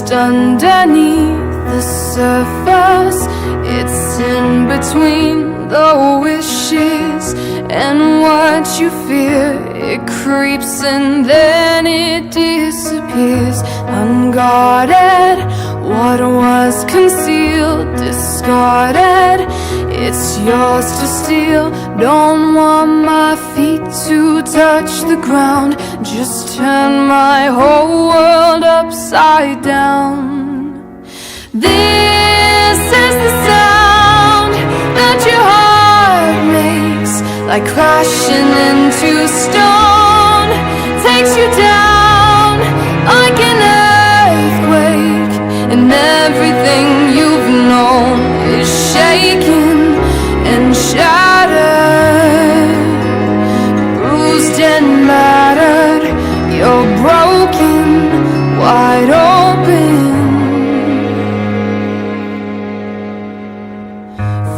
just underneath the surface. It's in between the wishes and what you fear. It creeps and then it disappears. Unguarded, what was concealed, discarded. It's yours to steal. Don't want my feet to touch the ground. Just turn my whole world upside down. This is the sound that your heart makes, like crashing into stone. Takes you down like an earthquake, and everything you've known is shaking and shattered, bruised and battered. You're broken, wide open.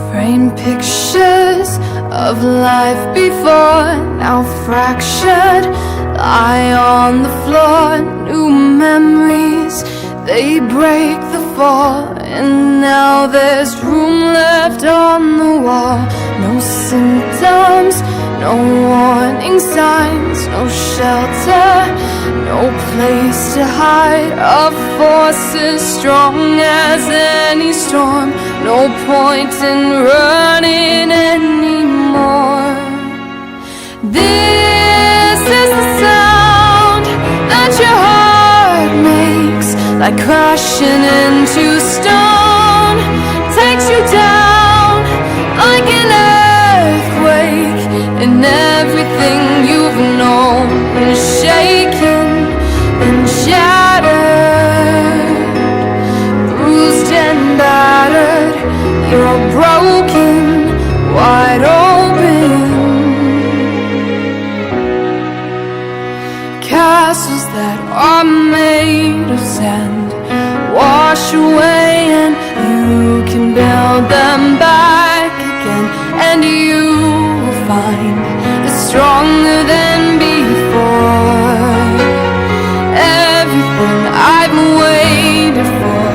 Framed pictures of life before, now fractured, lie on the floor. New memories, they break the fall, and now there's room left on the wall. No symptoms, no warning signs, no shelter, no place to hide. A force as strong as any storm. No point in running anymore. This is the sound that your heart makes, like crashing into stone. Takes you down like an earthquake, and everything you've known is shaken and shattered, bruised and battered. You're broken, wide open. Castles that are made of sand wash away, and you can build them back again, and you will find it's stronger than before. Everything I've waited for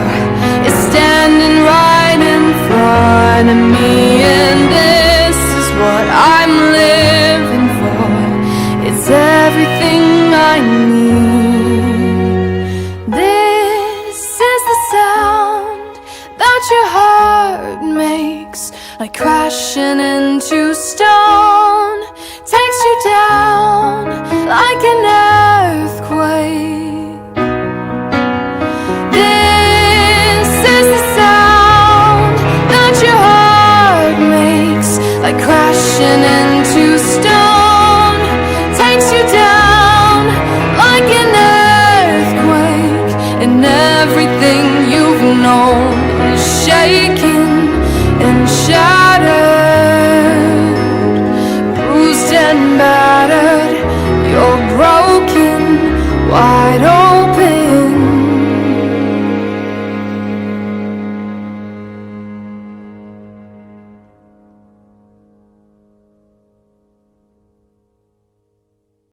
is standing right in front of me, and this is what I'm living for. It's everything I need. This is the sound that your heart makes, like crashing into stone. Takes you down like an earthquake. This is the sound that your heart makes, like crashing into stone. Takes you down like an earthquake, and everything you've known is shaking and shattered, bruised and battered. You're broken, wide open.